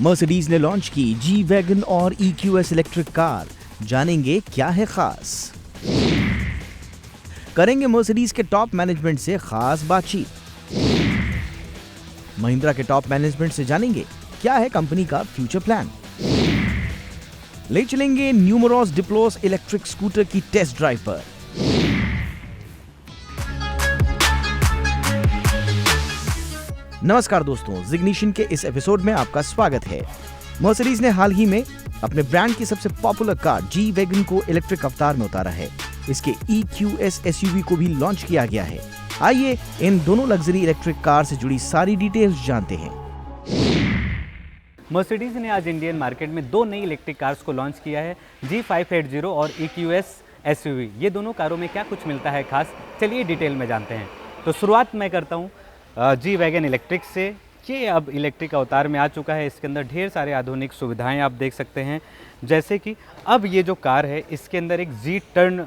Mercedes ने launch की G wagon और EQS इलेक्ट्रिक कार, जानेंगे क्या है खास। करेंगे मर्सिडीज के टॉप मैनेजमेंट से खास बातचीत। महिंद्रा के टॉप मैनेजमेंट से जानेंगे क्या है कंपनी का फ्यूचर प्लान। ले चलेंगे न्यूमरोस डिप्लोस इलेक्ट्रिक स्कूटर की टेस्ट ड्राइव पर। नमस्कार दोस्तों, जिग्निशन के इस एपिसोड में आपका स्वागत है। मर्सिडीज ने हाल ही में अपने ब्रांड की सबसे पॉपुलर कार जी वैगन को इलेक्ट्रिक अवतार में उतारा है। इसके EQS SUV को भी लॉन्च किया गया है। आइए इन दोनों लग्जरी इलेक्ट्रिक कार से जुड़ी सारी डिटेल्स जानते हैं। मर्सिडीज ने आज इंडियन मार्केट में दो नई इलेक्ट्रिक कार्स को लॉन्च किया है, G580 और EQS SUV। ये दोनों कारों में क्या कुछ मिलता है खास, चलिए डिटेल में जानते हैं। तो शुरुआत मैं करता हूँ जी वैगन इलेक्ट्रिक से। ये अब इलेक्ट्रिक अवतार में आ चुका है। इसके अंदर ढेर सारे आधुनिक सुविधाएं आप देख सकते हैं, जैसे कि अब ये जो कार है इसके अंदर एक जी टर्न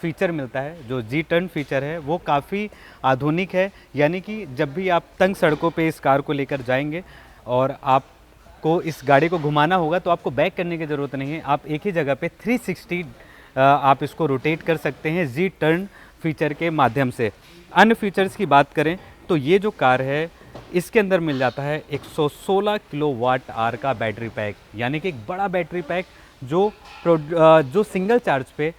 फीचर मिलता है। जो जी टर्न फीचर है वो काफ़ी आधुनिक है, यानी कि जब भी आप तंग सड़कों पे इस कार को लेकर जाएंगे और आपको इस गाड़ी को घुमाना होगा तो आपको बैक करने की ज़रूरत नहीं है। आप एक ही जगह पे 360 आप इसको रोटेट कर सकते हैं जी टर्न फीचर के माध्यम से। अन्य फीचर्स की बात करें तो ये जो कार है इसके अंदर मिल जाता है 116 किलोवाट आवर का बैटरी पैक, यानी कि एक बड़ा बैटरी पैक जो सिंगल चार्ज पे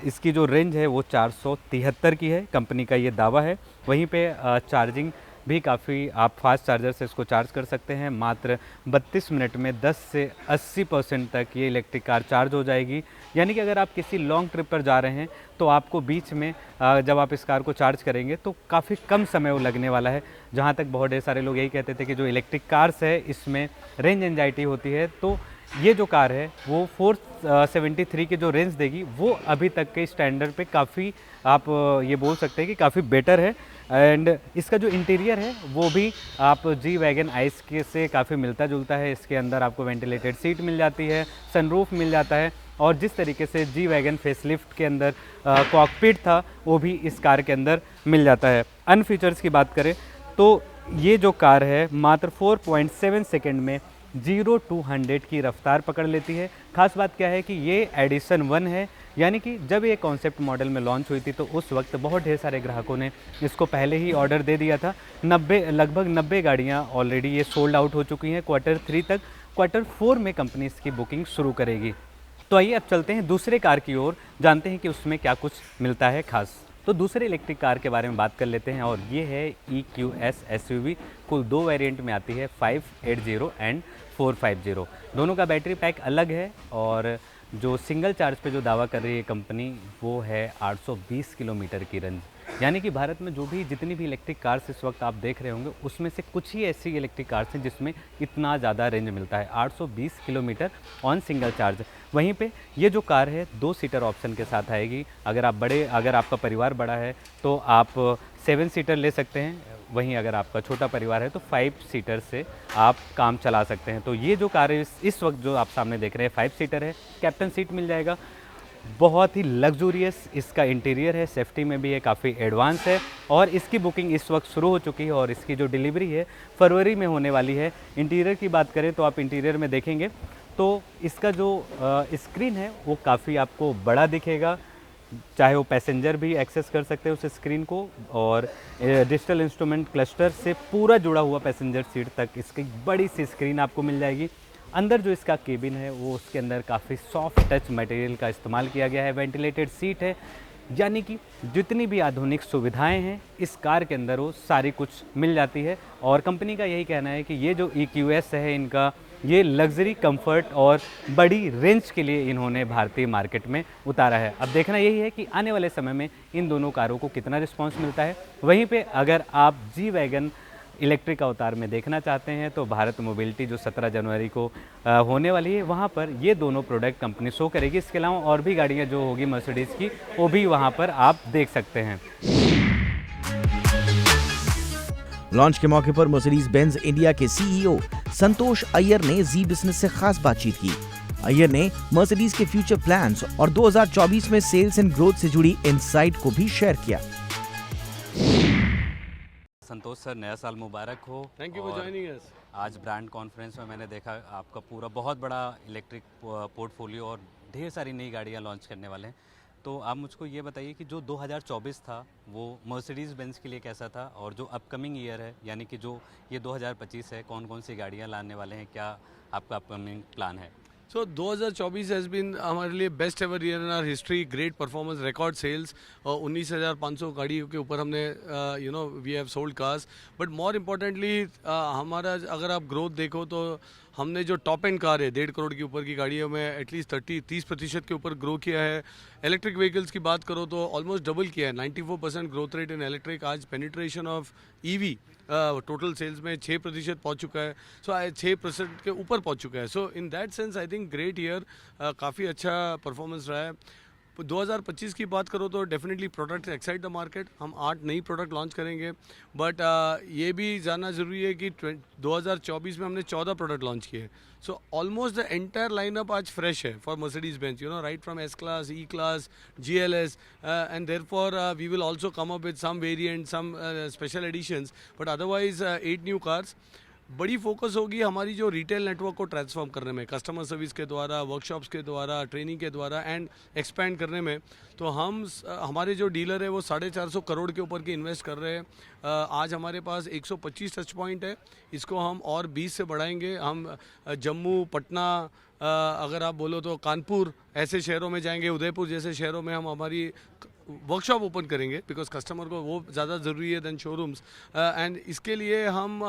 इसकी जो रेंज है वो 473 की है। कंपनी का ये दावा है। वहीं पे चार्जिंग भी काफ़ी, आप फास्ट चार्जर से इसको चार्ज कर सकते हैं। मात्र 32 मिनट में 10 से 80% तक ये इलेक्ट्रिक कार चार्ज हो जाएगी। यानी कि अगर आप किसी लॉन्ग ट्रिप पर जा रहे हैं तो आपको बीच में जब आप इस कार को चार्ज करेंगे तो काफ़ी कम समय वो लगने वाला है। जहाँ तक बहुत ढेर सारे लोग यही कहते थे कि जो इलेक्ट्रिक कार्स है इसमें रेंज एंजाइटी होती है, तो ये जो कार है वो 473 की जो रेंज देगी वो अभी तक के स्टैंडर्ड पे काफ़ी, आप ये बोल सकते हैं कि काफ़ी बेटर है। एंड इसका जो इंटीरियर है वो भी आप जी वैगन आइस के से काफ़ी मिलता जुलता है। इसके अंदर आपको वेंटिलेटेड सीट मिल जाती है, सनरूफ मिल जाता है, और जिस तरीके से जी वैगन फेसलिफ्ट के अंदर कॉकपिट था वो भी इस कार के अंदर मिल जाता है। अन्य फीचर्स की बात करें तो ये जो कार है मात्र 4.7 सेकेंड में 0 to 100 की रफ्तार पकड़ लेती है। खास बात क्या है कि ये एडिशन 1 है, यानी कि जब ये कॉन्सेप्ट मॉडल में लॉन्च हुई थी तो उस वक्त बहुत ढेर सारे ग्राहकों ने इसको पहले ही ऑर्डर दे दिया था। लगभग 90 गाड़ियाँ ऑलरेडी ये सोल्ड आउट हो चुकी हैं। Q3 तक, Q4 में कंपनी इसकी बुकिंग शुरू करेगी। तो आइए अब चलते हैं दूसरे कार की ओर, जानते हैं कि उसमें क्या कुछ मिलता है खास। तो दूसरे इलेक्ट्रिक कार के बारे में बात कर लेते हैं, और ये है EQS SUV। कुल दो वेरिएंट में आती है, 580 एंड 450। दोनों का बैटरी पैक अलग है, और जो सिंगल चार्ज पे जो दावा कर रही है कंपनी वो है 820 किलोमीटर की रेंज। यानी कि भारत में जो भी जितनी भी इलेक्ट्रिक कार्स इस वक्त आप देख रहे होंगे उसमें से कुछ ही ऐसी इलेक्ट्रिक कार्स हैं जिसमें इतना ज़्यादा रेंज मिलता है, 820 किलोमीटर ऑन सिंगल चार्ज। वहीं पे ये जो कार है 2 सीटर ऑप्शन के साथ आएगी। अगर आपका परिवार बड़ा है तो आप 7 सीटर ले सकते हैं, वहीं अगर आपका छोटा परिवार है तो 5 सीटर से आप काम चला सकते हैं। तो ये जो कार है इस वक्त जो आप सामने देख रहे हैं 5 सीटर है, कैप्टन सीट मिल जाएगा। बहुत ही लग्जूरियस इसका इंटीरियर है, सेफ्टी में भी ये काफ़ी एडवांस है, और इसकी बुकिंग इस वक्त शुरू हो चुकी है और इसकी जो डिलीवरी है फरवरी में होने वाली है। इंटीरियर की बात करें तो आप इंटीरियर में देखेंगे तो इसका जो स्क्रीन है वो काफ़ी आपको बड़ा दिखेगा, चाहे वो पैसेंजर भी एक्सेस कर सकते हैं उस स्क्रीन को, और डिजिटल इंस्ट्रूमेंट क्लस्टर से पूरा जुड़ा हुआ पैसेंजर सीट तक इसकी बड़ी सी स्क्रीन आपको मिल जाएगी। अंदर जो इसका केबिन है वो उसके अंदर काफ़ी सॉफ्ट टच मटेरियल का इस्तेमाल किया गया है, वेंटिलेटेड सीट है, यानी कि जितनी भी आधुनिक सुविधाएं हैं इस कार के अंदर वो सारी कुछ मिल जाती है। और कंपनी का यही कहना है कि ये जो EQS है इनका, ये लग्जरी, कंफर्ट और बड़ी रेंज के लिए इन्होंने भारतीय मार्केट में उतारा है। अब देखना यही है कि आने वाले समय में इन दोनों कारों को कितना रिस्पांस मिलता है। वहीं पे अगर आप जी वैगन इलेक्ट्रिक अवतार में देखना चाहते हैं तो भारत मोबिलिटी जो 17 जनवरी को होने वाली है वहाँ पर ये दोनों प्रोडक्ट कंपनी शो करेगी। इसके अलावा और भी गाड़ियाँ जो होगी मर्सिडीज़ की वो भी वहाँ पर आप देख सकते हैं। लॉन्च के मौके पर मर्सिडीज बेंज इंडिया के CEO संतोष अय्यर ने जी बिजनेस से खास बातचीत की। अय्यर ने मर्सिडीज के फ्यूचर प्लान्स और 2024 में सेल्स एंड ग्रोथ से जुड़ी इनसाइट को भी शेयर किया। संतोष सर, नया साल मुबारक हो। थैंक यू फॉर और जॉइनिंग अस। आज ब्रांड कॉन्फ्रेंस में मैंने देखा आपका पूरा बहुत बड़ा इलेक्ट्रिक पोर्टफोलियो और ढेर सारी नई गाड़ियाँ लॉन्च करने वाले हैं। तो आप मुझको ये बताइए कि जो 2024 था वो मर्सिडीज़ बेंज के लिए कैसा था, और जो अपकमिंग ईयर है यानी कि जो ये 2025 है, कौन कौन सी गाड़ियाँ लाने वाले हैं, क्या आपका अपकमिंग प्लान है? सो 2024 हैज़ बीन हमारे लिए best ever year in our history. Great performance, record sales, 19,500 गाड़ियों के ऊपर हमने we have sold cars. But more importantly हमारा अगर आप ग्रोथ देखो तो हमने जो टॉप एंड कार है 1.5 करोड़ के ऊपर की गाड़ियों में एटलीस्ट 30% के ऊपर ग्रो किया है। इलेक्ट्रिक व्हीकल्स की बात करो तो ऑलमोस्ट डबल किया है, 94% ग्रोथ रेट इन इलेक्ट्रिक। आज penetration of EV total sales में 6% पहुंच चुका है। सो 6% के ऊपर पहुंच चुका है। So in that sense I think great year, काफ़ी अच्छा परफॉर्मेंस रहा है। 2025 की बात करो तो definitely product excite the market. हम 8 नई प्रोडक्ट लॉन्च करेंगे, बट ये भी जानना ज़रूरी है कि 2024 में हमने 14 प्रोडक्ट लॉन्च किए। So almost the entire lineup आज फ्रेश है for Mercedes Benz, right from S class, E class, GLS, and therefore we will also come up with some variant, some special editions, but otherwise 8 new cars. बड़ी focus होगी हमारी जो retail network को transform करने में, customer service के द्वारा, workshops के द्वारा, ट्रेनिंग के द्वारा एंड एक्सपैंड करने में। तो हम हमारे जो डीलर है वो 450 करोड़ के ऊपर की इन्वेस्ट कर रहे हैं। आज हमारे पास 125 टच पॉइंट है, इसको हम और 20 से बढ़ाएंगे। हम जम्मू, पटना, अगर आप बोलो तो कानपुर, ऐसे शहरों में जाएंगे, उदयपुर जैसे शहरों में हम हमारी वर्कशॉप ओपन करेंगे, बिकॉज कस्टमर को वो ज़्यादा ज़रूरी है देन शोरूम्स। एंड इसके लिए हम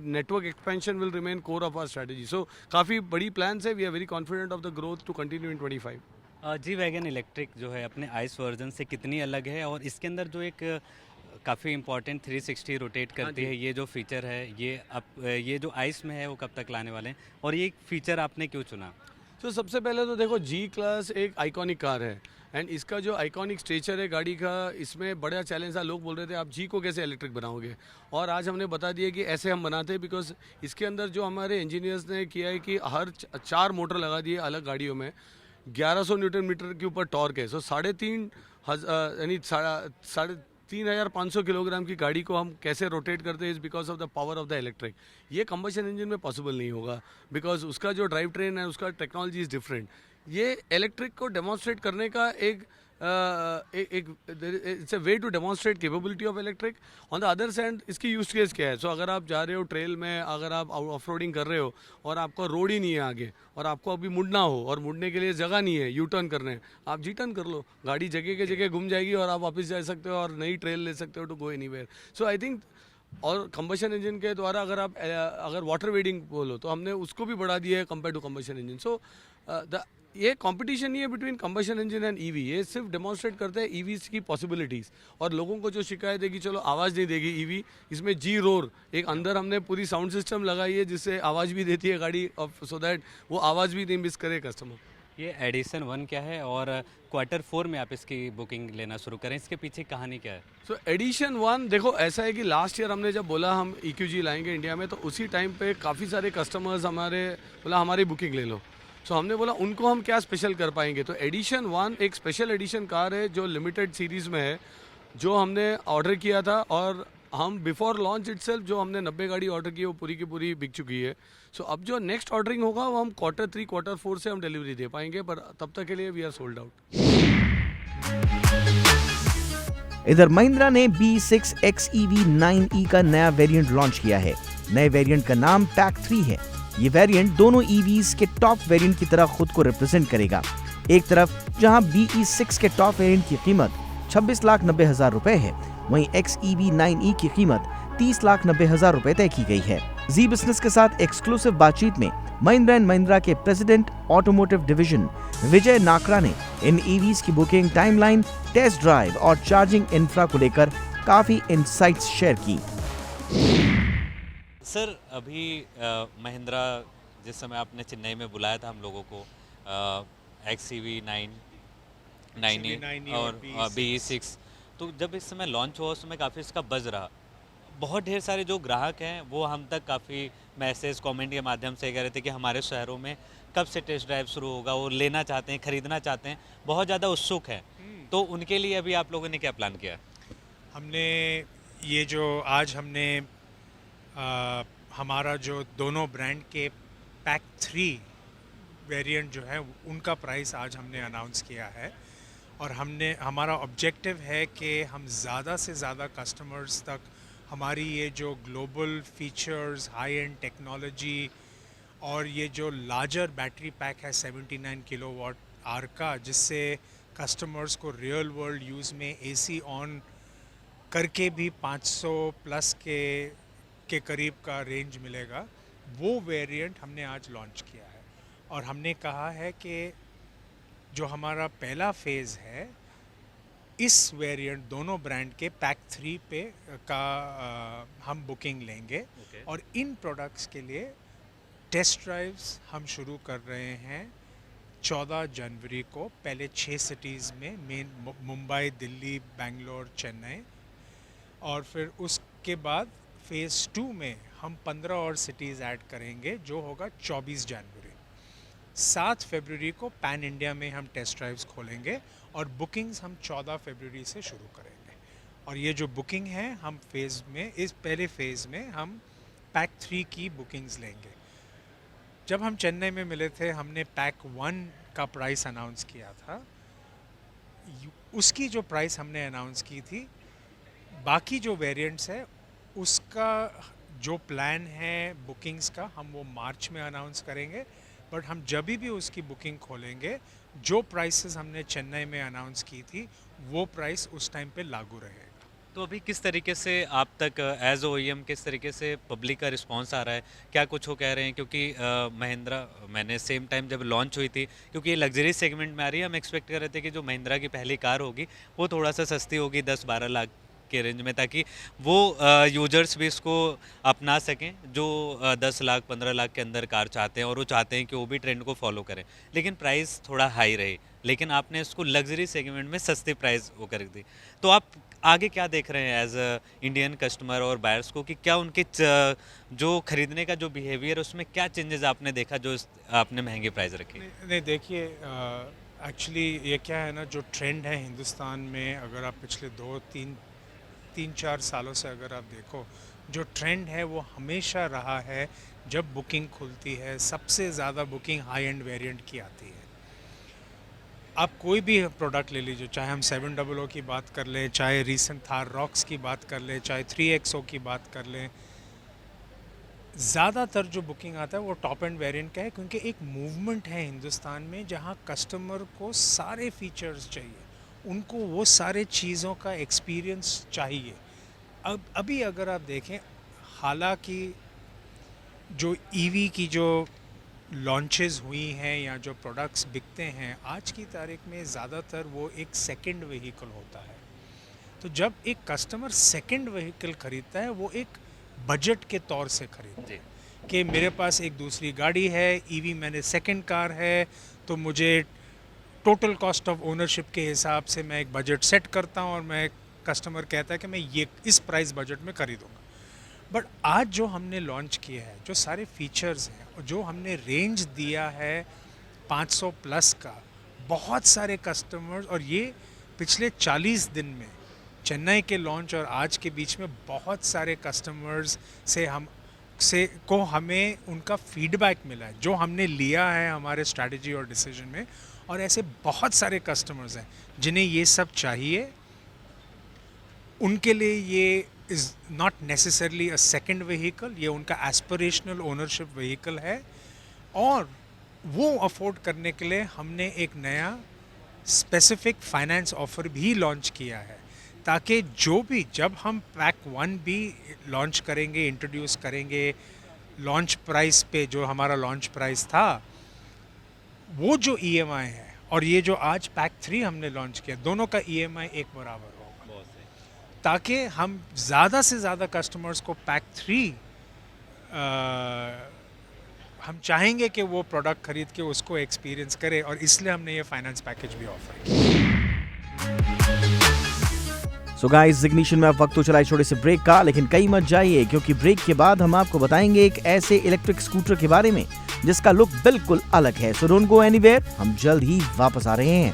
network expansion will remain core of our strategy. So काफ़ी बड़ी प्लान्स है। We are very confident of the growth to continue in 25। G wagon electric जो है अपने आइस वर्जन से कितनी अलग है, और इसके अंदर जो एक काफ़ी इंपॉर्टेंट 360 रोटेट करती है, ये जो फीचर है, ये जो आइस में है वो कब तक लाने वाले हैं, और ये फीचर आपने क्यों चुना? तो सबसे पहले तो देखो, जी क्लास एक आइकॉनिक कार है, एंड इसका जो आइकॉनिक स्ट्रेचर है गाड़ी का, इसमें बड़ा चैलेंज था। लोग बोल रहे थे आप जी को कैसे इलेक्ट्रिक बनाओगे, और आज हमने बता दिया कि ऐसे हम बनाते हैं। बिकॉज इसके अंदर जो हमारे इंजीनियर्स ने किया है कि हर 4 मोटर लगा दिए अलग गाड़ियों में, 1100 न्यूटन मीटर के ऊपर टॉर्क है। सो 3,500 किलोग्राम की गाड़ी को हम कैसे रोटेट करते हैं, is because of the power of the electric. ये कंबशन इंजन में पॉसिबल नहीं होगा, बिकॉज उसका जो ड्राइव ट्रेन है, उसका टेक्नोलॉजी इज़ डिफरेंट। ये इलेक्ट्रिक को डेमोन्स्ट्रेट करने का it's a way to demonstrate capability of electric. On the other hand इसकी यूज केस क्या है? सो अगर आप जा रहे हो ट्रेल में, अगर आप ऑफ रोडिंग कर रहे हो और आपको रोड ही नहीं है आगे, और आपको अभी मुड़ना हो और मुड़ने के लिए जगह नहीं है, यू टर्न करने हैं, आप जी टर्न कर लो, गाड़ी जगह के जगह घूम जाएगी और आप वापस जा सकते हो और नई ट्रेल ले सकते हो to go anywhere. So I think, और कंबशन इंजन के द्वारा अगर वाटर वेडिंग बोलो तो हमने उसको भी बढ़ा दिया है कंपेयर टू कंबशन इंजन। सो ये कंपटीशन नहीं है between combustion engine and EV, ये सिर्फ डेमोन्स्ट्रेट करते हैं ईवीज की पॉसिबिलिटीज़। और लोगों को जो शिकायत है कि चलो आवाज़ नहीं देगी ईवी, इसमें जी रोर एक अंदर हमने पूरी साउंड सिस्टम लगाई है जिससे आवाज़ भी देती है गाड़ी, सो दैट वो आवाज़ भी नहीं मिस करे कस्टमर। ये एडिशन 1 क्या है, और Q4 में आप इसकी बुकिंग लेना शुरू करें, इसके पीछे कहानी क्या है? सो एडिशन 1 देखो, ऐसा है कि लास्ट ईयर हमने जब बोला हम EQG लाएंगे इंडिया में, तो उसी टाइम पे काफ़ी सारे कस्टमर्स हमारी बुकिंग ले लो। सो हमने बोला उनको हम क्या स्पेशल कर पाएंगे। तो एडिशन 1 एक स्पेशल एडिशन कार है जो लिमिटेड सीरीज़ में है, जो हमने ऑर्डर किया था, और हम बिफोर लॉन्च इटसेल्फ जो हमने 90 गाड़ी ऑर्डर की वो पूरी की पूरी बिक चुकी है। सो अब जो नेक्स्ट ऑर्डरिंग होगा वो हम Q3, Q4 से हम डिलीवरी दे पाएंगे, पर तब तक के लिए वी आर सोल्ड आउट। इधर महिंद्रा ने B6 XEV 9e का नया वेरिएंट लॉन्च किया है। नए वेरिएंट का नाम पैक 3 है। ये वेरिएंट दोनों EVs के टॉप वेरिएंट की तरह खुद को रिप्रेजेंट करेगा। एक तरफ जहां BE6 के टॉप वेरिएंट की कीमत 26,90,000 रुपए है, वहीं XEV 9e की कीमत 30,90,000 रुपए तय की गई है। जी बिजनेस के साथ एक्सक्लूसिव बातचीत में महिंद्रा एंड महिंद्रा के प्रेसिडेंट ऑटोमोटिव डिवीजन विजय नाकरा ने इन EVs की बुकिंग, टाइमलाइन, टेस्ट ड्राइव और चार्जिंग इंफ्रा को लेकर काफी इंसाइट्स शेयर की। सर, अभी महिंद्रा जिस समय आपने चेन्नई में बुलाया था हम लोगों को, XEV 9e और BE6, तो जब इस समय लॉन्च हुआ उस समय काफ़ी इसका बज़ रहा। बहुत ढेर सारे जो ग्राहक हैं वो हम तक काफ़ी मैसेज, कमेंट के माध्यम से कह रहे थे कि हमारे शहरों में कब से टेस्ट ड्राइव शुरू होगा, वो लेना चाहते हैं, ख़रीदना चाहते हैं, बहुत ज़्यादा उत्सुक हैं। तो उनके लिए अभी आप लोगों ने क्या प्लान किया? हमने ये जो आज हमने हमारा जो दोनों ब्रांड के पैक 3 वेरिएंट जो है उनका प्राइस आज हमने अनाउंस किया है और हमारा ऑब्जेक्टिव है कि हम ज़्यादा से ज़्यादा कस्टमर्स तक हमारी ये जो global features, high and technology और ये जो लार्जर बैटरी पैक है 79 किलोवाट आवर का, जिससे कस्टमर्स को रियल वर्ल्ड यूज़ में एसी ऑन करके भी 500 प्लस के करीब का रेंज मिलेगा, वो वेरिएंट हमने आज लॉन्च किया है। और हमने कहा है कि जो हमारा पहला फेज़ है इस वेरिएंट दोनों ब्रांड के पैक 3 पे का हम बुकिंग लेंगे। और इन प्रोडक्ट्स के लिए टेस्ट ड्राइव्स हम शुरू कर रहे हैं 14 जनवरी को, पहले 6 सिटीज़ में, मेन मुंबई, दिल्ली, बेंगलोर, चेन्नई, और फिर उसके बाद फ़ेज़ 2 में हम 15 और सिटीज़ ऐड करेंगे जो होगा 24 जनवरी। 7 फरवरी को पैन इंडिया में हम टेस्ट ड्राइव्स खोलेंगे और बुकिंग्स हम 14 फरवरी से शुरू करेंगे। और ये जो बुकिंग है हम फेज़ में, इस पहले फ़ेज़ में हम पैक 3 की बुकिंग्स लेंगे। जब हम चेन्नई में मिले थे हमने पैक 1 का प्राइस अनाउंस किया था, उसकी जो प्राइस हमने अनाउंस की थी, बाकी जो वेरिएंट्स है उसका जो प्लान है बुकिंग्स का हम वो मार्च में अनाउंस करेंगे। बट हम जब भी उसकी बुकिंग खोलेंगे जो प्राइसेस हमने चेन्नई में अनाउंस की थी वो प्राइस उस टाइम पे लागू रहेगा। तो अभी किस तरीके से आप तक एज OEM किस तरीके से पब्लिक का रिस्पांस आ रहा है, क्या कुछ वो कह रहे हैं? क्योंकि महिंद्रा मैंने सेम टाइम जब लॉन्च हुई थी, क्योंकि ये लग्जरी सेगमेंट में आ रही है, हम एक्सपेक्ट कर रहे थे कि जो महिंद्रा की पहली कार होगी वो थोड़ा सा सस्ती होगी 10-12 लाख के रेंज में, ताकि वो यूजर्स भी इसको अपना सकें जो 10 लाख 15 लाख के अंदर कार चाहते हैं और वो चाहते हैं कि वो भी ट्रेंड को फॉलो करें, लेकिन प्राइस थोड़ा हाई रहे। लेकिन आपने इसको लग्जरी सेगमेंट में सस्ती प्राइस वो कर दी। तो आप आगे क्या देख रहे हैं एज इंडियन कस्टमर और बायर्स को, कि क्या उनके जो खरीदने का जो बिहेवियर उसमें क्या चेंजेस आपने देखा जो आपने महंगी प्राइस रखी? नहीं देखिए, एक्चुअली ये क्या है ना, जो ट्रेंड है हिंदुस्तान में, अगर आप पिछले 2-3-4 सालों से अगर आप देखो, जो ट्रेंड है वो हमेशा रहा है, जब बुकिंग खुलती है सबसे ज़्यादा बुकिंग हाई एंड वेरिएंट की आती है। आप कोई भी प्रोडक्ट ले लीजिए, चाहे हम 700 की बात कर लें, चाहे रीसेंट थार रॉक्स की बात कर लें, चाहे 3XO की बात कर लें, ज़्यादातर जो बुकिंग आता है वो टॉप एंड वेरिएंट का है, क्योंकि एक मूवमेंट है हिंदुस्तान में जहाँ कस्टमर को सारे फीचर्स चाहिए, उनको वो सारे चीज़ों का एक्सपीरियंस चाहिए। अब अभी अगर आप देखें, हालांकि जो EV की जो लॉन्चेस हुई हैं या जो प्रोडक्ट्स बिकते हैं आज की तारीख में, ज़्यादातर वो एक सेकंड व्हीकल होता है। तो जब एक कस्टमर सेकंड व्हीकल खरीदता है वो एक बजट के तौर से खरीदते हैं कि मेरे पास एक दूसरी गाड़ी है, EV मैंने सेकंड कार है, तो मुझे टोटल कॉस्ट ऑफ ओनरशिप के हिसाब से मैं एक बजट सेट करता हूँ और मैं कस्टमर कहता है कि मैं ये इस प्राइस बजट में खरीदूँगा। बट आज जो हमने लॉन्च किया है, जो सारे फीचर्स हैं, जो हमने रेंज दिया है 500 प्लस का, बहुत सारे कस्टमर्स, और ये पिछले 40 दिन में चेन्नई के लॉन्च और आज के बीच में बहुत सारे कस्टमर्स से हमें उनका फीडबैक मिला है जो हमने लिया है हमारे स्ट्रैटेजी और डिसीजन में। और ऐसे बहुत सारे कस्टमर्स हैं जिन्हें ये सब चाहिए, उनके लिए ये is not necessarily a second vehicle, ये उनका एस्पिरेशनल ओनरशिप व्हीकल है। और वो अफोर्ड करने के लिए हमने एक नया स्पेसिफिक फाइनेंस ऑफर भी लॉन्च किया है, ताकि जो भी, जब हम पैक 1 भी लॉन्च करेंगे, इंट्रोड्यूस करेंगे, लॉन्च प्राइस पे जो हमारा लॉन्च प्राइस था, वो जो EMI है और ये जो आज पैक 3 हमने लॉन्च किया, दोनों का EMI एक बराबर होगा, ताकि हम ज़्यादा से ज़्यादा कस्टमर्स को पैक 3 हम चाहेंगे कि वो प्रोडक्ट खरीद के उसको एक्सपीरियंस करे, और इसलिए हमने ये फाइनेंस पैकेज भी ऑफर किया। सो गाइस, इग्निशन में अब वक्त तो चला छोटे से ब्रेक का, लेकिन कहीं मत जाइए, क्योंकि ब्रेक के बाद हम आपको बताएंगे एक ऐसे इलेक्ट्रिक स्कूटर के बारे में जिसका लुक बिल्कुल अलग है। सो डोंट गो एनीवेयर, हम जल्द ही वापस आ रहे हैं।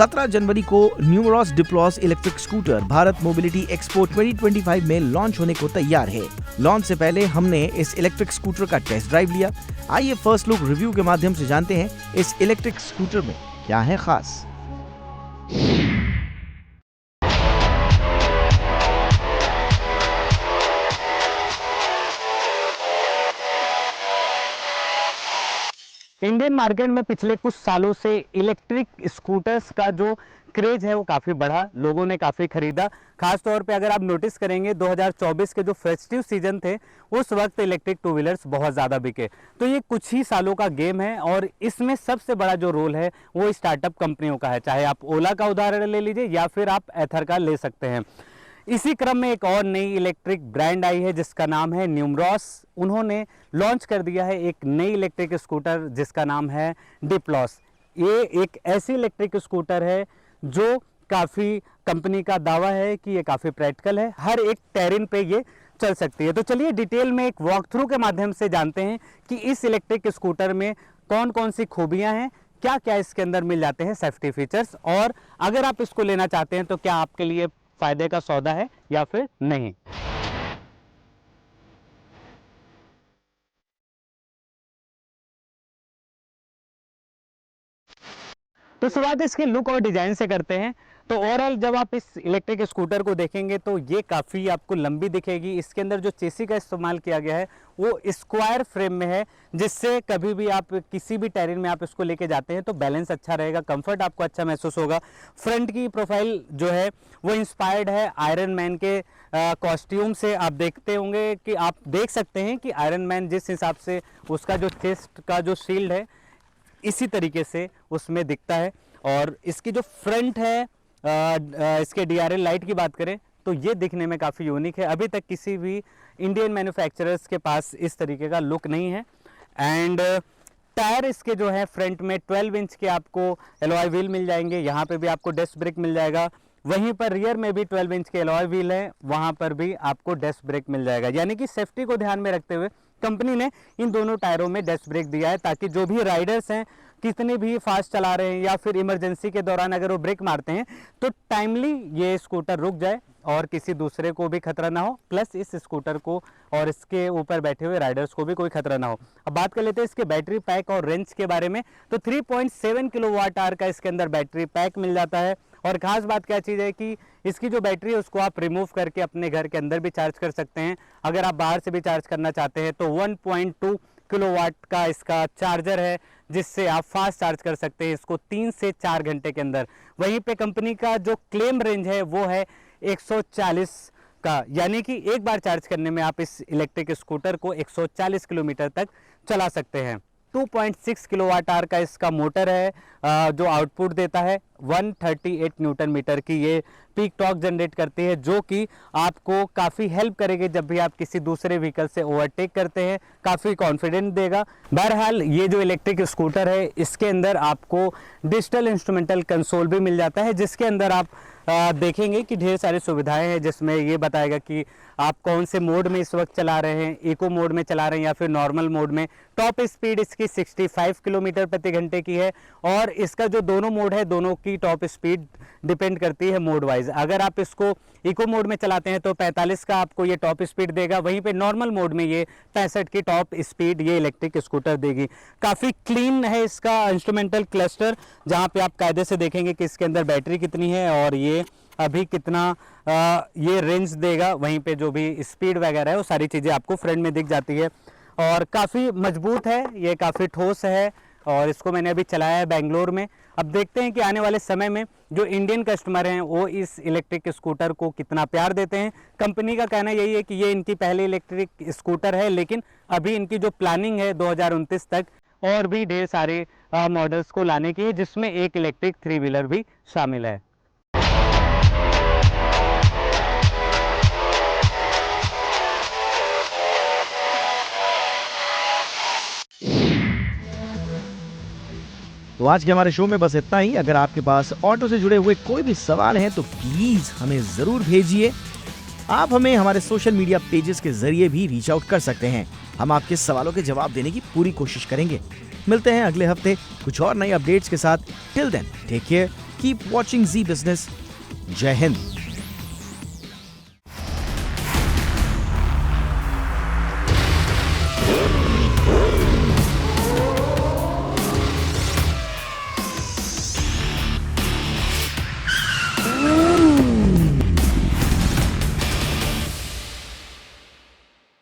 17 जनवरी को Numeros Diplos electric scooter Bharat mobility expo 2025 में लॉन्च होने को तैयार है। लॉन्च से पहले हमने इस इलेक्ट्रिक स्कूटर का टेस्ट ड्राइव लिया। आइए फर्स्ट लुक रिव्यू के माध्यम से जानते हैं इस इलेक्ट्रिक स्कूटर में क्या है खास। इंडियन मार्केट में पिछले कुछ सालों से इलेक्ट्रिक स्कूटर्स का जो क्रेज है वो काफ़ी बढ़ा, लोगों ने काफ़ी खरीदा। खास तौर पे अगर आप नोटिस करेंगे 2024 के जो फेस्टिव सीजन थे उस वक्त इलेक्ट्रिक टू व्हीलर्स बहुत ज़्यादा बिके। तो ये कुछ ही सालों का गेम है और इसमें सबसे बड़ा जो रोल है वो स्टार्टअप कंपनियों का है। चाहे आप ओला का उदाहरण ले लीजिए या फिर आप एथर का ले सकते हैं। इसी क्रम में एक और नई इलेक्ट्रिक ब्रांड आई है जिसका नाम है न्यूमरॉस। उन्होंने लॉन्च कर दिया है एक नई इलेक्ट्रिक स्कूटर जिसका नाम है डिप्लॉस। ये एक ऐसी इलेक्ट्रिक स्कूटर है जो काफ़ी कंपनी का दावा है कि ये काफ़ी प्रैक्टिकल है, हर एक टेरेन पे ये चल सकती है। तो चलिए डिटेल में एक वॉक थ्रू के माध्यम से जानते हैं कि इस इलेक्ट्रिक स्कूटर में कौन कौन सी खूबियाँ हैं, क्या क्या इसके अंदर मिल जाते हैं सेफ्टी फीचर्स, और अगर आप इसको लेना चाहते हैं तो क्या आपके लिए फायदे का सौदा है या फिर नहीं। तो शुरुआत इसके लुक और डिजाइन से करते हैं। तो ओवरऑल जब आप इस इलेक्ट्रिक स्कूटर को देखेंगे तो ये काफ़ी आपको लंबी दिखेगी। इसके अंदर जो चेसी का इस्तेमाल किया गया है वो स्क्वायर फ्रेम में है, जिससे कभी भी आप किसी भी टेरेन में आप इसको लेके जाते हैं तो बैलेंस अच्छा रहेगा, कंफर्ट आपको अच्छा महसूस होगा। फ्रंट की प्रोफाइल जो है वो इंस्पायर्ड है आयरन मैन के कॉस्ट्यूम से। आप देखते होंगे कि आप देख सकते हैं कि आयरन मैन जिस हिसाब से उसका जो चेस्ट का जो शील्ड है इसी तरीके से उसमें दिखता है। और इसकी जो फ्रंट है इसके DRL लाइट की बात करें तो ये दिखने में काफ़ी यूनिक है। अभी तक किसी भी इंडियन मैन्युफैक्चरर्स के पास इस तरीके का लुक नहीं है। एंड टायर इसके जो है फ्रंट में 12 इंच के आपको एलॉय व्हील मिल जाएंगे, यहाँ पे भी आपको डिस्क ब्रेक मिल जाएगा। वहीं पर रियर में भी 12 इंच के एलॉय व्हील है, वहाँ पर भी आपको डिस्क ब्रेक मिल जाएगा। यानी कि सेफ्टी को ध्यान में रखते हुए कंपनी ने इन दोनों टायरों में डिस्क ब्रेक दिया है ताकि जो भी राइडर्स हैं कितने भी फास्ट चला रहे हैं या फिर इमरजेंसी के दौरान अगर वो ब्रेक मारते हैं तो टाइमली ये स्कूटर रुक जाए और किसी दूसरे को भी खतरा ना हो, प्लस इस स्कूटर को और इसके ऊपर बैठे हुए राइडर्स को भी कोई खतरा ना हो। अब बात कर लेते हैं इसके बैटरी पैक और रेंज के बारे में। तो 3.7 किलोवाट आवर का इसके अंदर बैटरी पैक मिल जाता है। और खास बात क्या चीज़ है कि इसकी जो बैटरी है उसको आप रिमूव करके अपने घर के अंदर भी चार्ज कर सकते हैं। अगर आप बाहर से भी चार्ज करना चाहते हैं तो 1.2 किलोवाट का इसका चार्जर है जिससे आप फास्ट चार्ज कर सकते हैं इसको 3 से 4 घंटे के अंदर। वहीं पे कंपनी का जो क्लेम रेंज है वो है 140 का, यानी कि एक बार चार्ज करने में आप इस इलेक्ट्रिक स्कूटर को 140 किलोमीटर तक चला सकते हैं। 2.6 किलोवाट आवर का इसका मोटर है जो आउटपुट देता है 138 न्यूटन मीटर की ये पीक टॉर्क जनरेट करती है, जो कि आपको काफ़ी हेल्प करेगी जब भी आप किसी दूसरे व्हीकल से ओवरटेक करते हैं, काफ़ी कॉन्फिडेंट देगा। बहरहाल ये जो इलेक्ट्रिक स्कूटर है इसके अंदर आपको डिजिटल इंस्ट्रूमेंटल कंसोल भी मिल जाता है, जिसके अंदर आप देखेंगे कि ढेर सारी सुविधाएं हैं, जिसमें ये बताएगा कि आप कौन से मोड में इस वक्त चला रहे हैं, इको मोड में चला रहे हैं या फिर नॉर्मल मोड में। टॉप स्पीड इसकी 65 किलोमीटर प्रति घंटे की है और इसका जो दोनों मोड है दोनों की टॉप स्पीड डिपेंड करती है मोड वाइज। अगर आप इसको इको मोड में चलाते हैं तो 45 का आपको ये टॉप स्पीड देगा, वहीं पे नॉर्मल मोड में ये 65 की टॉप स्पीड ये इलेक्ट्रिक स्कूटर देगी। काफ़ी क्लीन है इसका इंस्ट्रूमेंटल क्लस्टर, जहाँ पे आप कायदे से देखेंगे कि इसके अंदर बैटरी कितनी है और ये अभी कितना ये रेंज देगा, वहीं पे जो भी स्पीड वगैरह है वो सारी चीज़ें आपको फ्रंट में दिख जाती है। और काफ़ी मजबूत है, ये काफ़ी ठोस है और इसको मैंने अभी चलाया है बेंगलोर में। अब देखते हैं कि आने वाले समय में जो इंडियन कस्टमर हैं वो इस इलेक्ट्रिक स्कूटर को कितना प्यार देते हैं। कंपनी का कहना यही है कि ये इनकी पहली इलेक्ट्रिक स्कूटर है, लेकिन अभी इनकी जो प्लानिंग है 2029 तक और भी ढेर सारे मॉडल्स को लाने की है, जिसमें एक इलेक्ट्रिक 3 व्हीलर भी शामिल है। तो आज के हमारे शो में बस इतना ही। अगर आपके पास ऑटो से जुड़े हुए कोई भी सवाल हैं तो प्लीज हमें जरूर भेजिए। आप हमें हमारे सोशल मीडिया पेजेस के जरिए भी रीच आउट कर सकते हैं। हम आपके सवालों के जवाब देने की पूरी कोशिश करेंगे। मिलते हैं अगले हफ्ते कुछ और नई अपडेट्स के साथ। Till then take care, keep watching Zee business. जय हिंद।